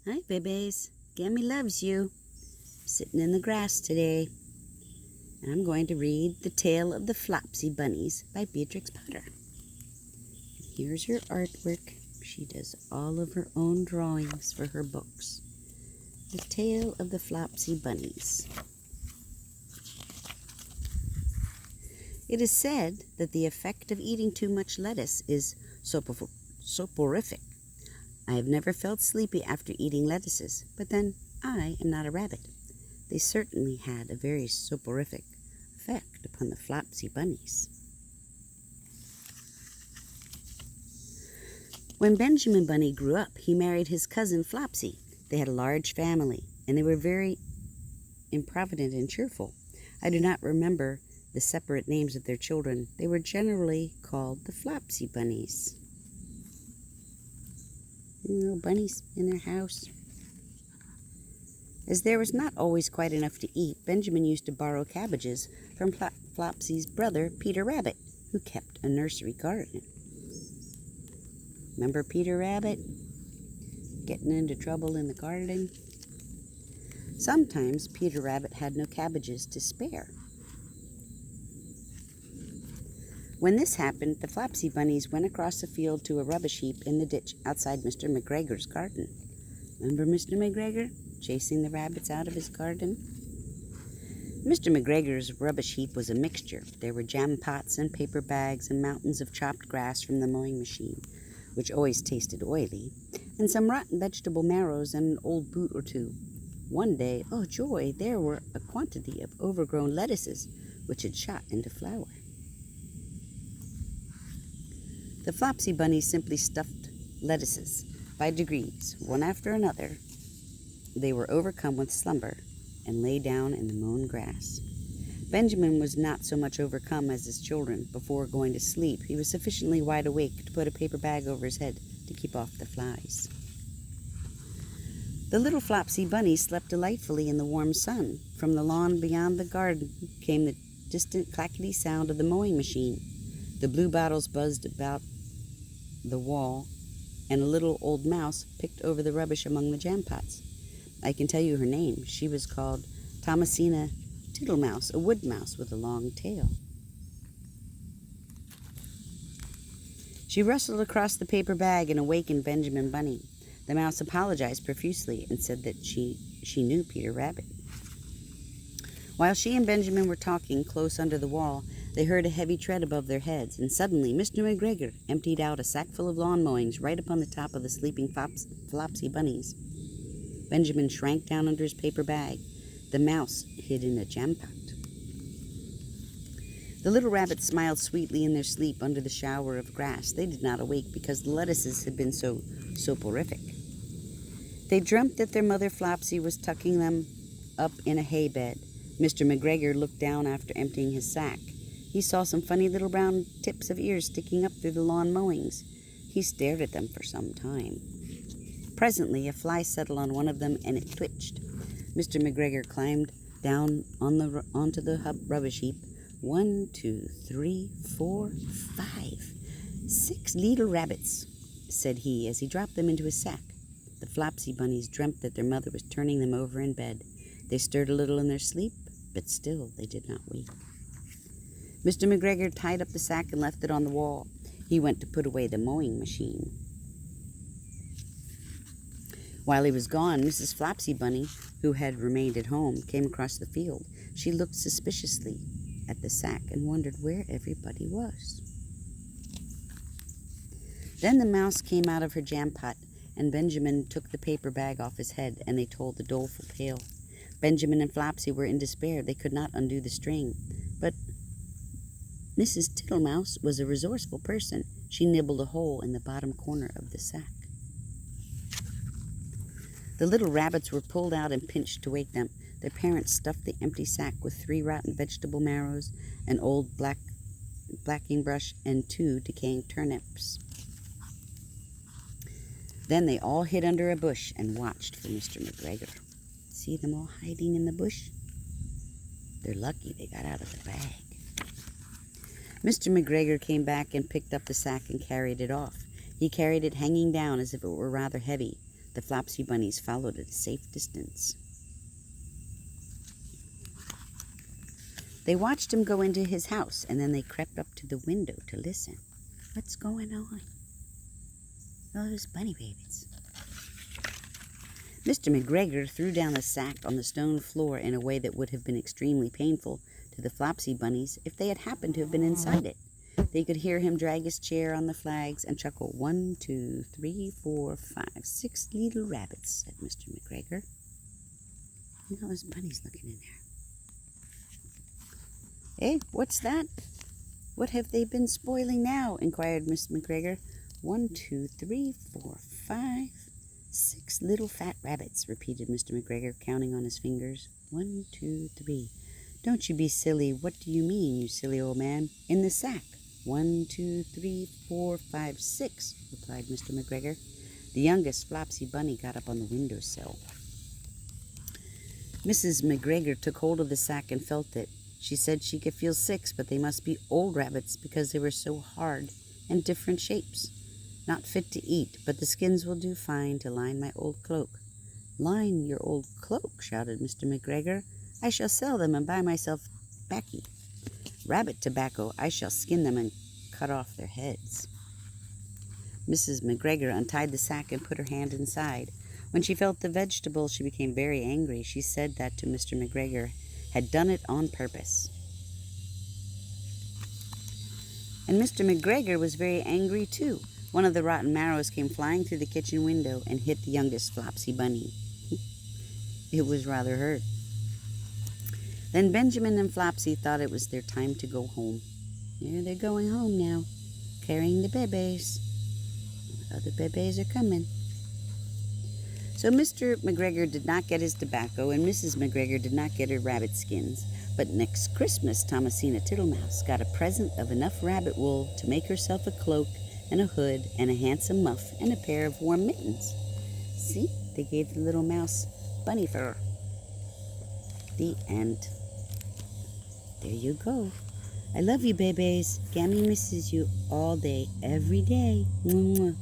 Hi, babies. Gammy loves you. Sitting in the grass today. And I'm going to read The Tale of the Flopsy Bunnies by Beatrix Potter. Here's her artwork. She does all of her own drawings for her books. The Tale of the Flopsy Bunnies. It is said that the effect of eating too much lettuce is soporific. I have never felt sleepy after eating lettuces, but then I am not a rabbit. They certainly had a very soporific effect upon the Flopsy Bunnies. When Benjamin Bunny grew up, he married his cousin Flopsy. They had a large family, and they were very improvident and cheerful. I do not remember the separate names of their children. They were generally called the Flopsy Bunnies. Little bunnies in their house. As there was not always quite enough to eat, Benjamin used to borrow cabbages from Flopsy's brother, Peter Rabbit, who kept a nursery garden. Remember Peter Rabbit? Getting into trouble in the garden? Sometimes Peter Rabbit had no cabbages to spare. When this happened, the Flopsy Bunnies went across the field to a rubbish heap in the ditch outside Mr. McGregor's garden. Remember Mr. McGregor chasing the rabbits out of his garden? Mr. McGregor's rubbish heap was a mixture. There were jam pots and paper bags and mountains of chopped grass from the mowing machine, which always tasted oily, and some rotten vegetable marrows and an old boot or two. One day, oh joy, there were a quantity of overgrown lettuces which had shot into flower. The Flopsy Bunnies simply stuffed lettuces. By degrees, one after another, they were overcome with slumber and lay down in the mown grass. Benjamin was not so much overcome as his children. Before going to sleep, he was sufficiently wide awake to put a paper bag over his head to keep off the flies. The little Flopsy Bunny slept delightfully in the warm sun. From the lawn beyond the garden came the distant clackety sound of the mowing machine. The blue bottles buzzed about the wall, and a little old mouse picked over the rubbish among the jam pots. I can tell you her name. She was called Thomasina Tittlemouse, a wood mouse with a long tail. She rustled across the paper bag and awakened Benjamin Bunny. The mouse apologized profusely and said that she knew Peter Rabbit. While she and Benjamin were talking close under the wall, they heard a heavy tread above their heads, and suddenly Mr. McGregor emptied out a sack full of lawn mowings right upon the top of the sleeping Flopsy Bunnies. Benjamin shrank down under his paper bag. The mouse hid in a jam pot. The little rabbits smiled sweetly in their sleep under the shower of grass. They did not awake because the lettuces had been so soporific. They dreamt that their mother Flopsy was tucking them up in a hay bed. Mr. McGregor looked down after emptying his sack. He saw some funny little brown tips of ears sticking up through the lawn mowings. He stared at them for some time. Presently, a fly settled on one of them, and it twitched. Mr. McGregor climbed down onto the rubbish heap. 1, 2, 3, 4, 5. 6 little rabbits, said he as he dropped them into his sack. The Flopsy Bunnies dreamt that their mother was turning them over in bed. They stirred a little in their sleep, but still they did not wake. Mr. McGregor tied up the sack and left it on the wall. He went to put away the mowing machine. While he was gone, Mrs. Flopsy Bunny, who had remained at home, came across the field. She looked suspiciously at the sack and wondered where everybody was. Then the mouse came out of her jam pot, and Benjamin took the paper bag off his head, and they told the doleful tale. Benjamin and Flopsy were in despair. They could not undo the string. But Mrs. Tittlemouse was a resourceful person. She nibbled a hole in the bottom corner of the sack. The little rabbits were pulled out and pinched to wake them. Their parents stuffed the empty sack with 3 rotten vegetable marrows, an old blacking brush, and 2 decaying turnips. Then they all hid under a bush and watched for Mr. McGregor. See them all hiding in the bush? They're lucky they got out of the bag. Mr. McGregor came back and picked up the sack and carried it off. He carried it hanging down as if it were rather heavy. The Flopsy bunnies followed at a safe distance. They watched him go into his house, and then they crept up to the window to listen. What's going on? Oh, those bunny babies. Mr. McGregor threw down the sack on the stone floor in a way that would have been extremely painful to the Flopsy bunnies if they had happened to have been inside it. They could hear him drag his chair on the flags and chuckle. 1, 2, 3, 4, 5, 6 little rabbits, said Mr. McGregor. Look at all those bunnies looking in there. Eh, what's that? What have they been spoiling now? Inquired Mr. McGregor. 1, 2, 3, 4, 5, 6 little fat rabbits, repeated Mr. McGregor, counting on his fingers. 1, 2, 3. Don't you be silly. What do you mean, you silly old man? In the sack. 1, 2, 3, 4, 5, 6, replied Mr. McGregor. The youngest Flopsy bunny got up on the windowsill. Mrs. McGregor took hold of the sack and felt it. She said she could feel 6, but they must be old rabbits because they were so hard and different shapes. Not fit to eat, but the skins will do fine to line my old cloak. Line your old cloak, shouted Mr. McGregor. I shall sell them and buy myself baccy. Rabbit tobacco, I shall skin them and cut off their heads. Mrs. McGregor untied the sack and put her hand inside. When she felt the vegetable, she became very angry. She said that to Mr. McGregor had done it on purpose. And Mr. McGregor was very angry too. One of the rotten marrows came flying through the kitchen window and hit the youngest Flopsy bunny. It was rather hurt. Then Benjamin and Flopsy thought it was their time to go home. Here they're going home now, carrying the bebes. Other bebes are coming. So Mr. McGregor did not get his tobacco, and Mrs. McGregor did not get her rabbit skins. But next Christmas, Thomasina Tittlemouse got a present of enough rabbit wool to make herself a cloak and a hood and a handsome muff and a pair of warm mittens. See, they gave the little mouse bunny fur. The end. There you go. I love you, bebes. Gammy misses you all day, every day. Mwah.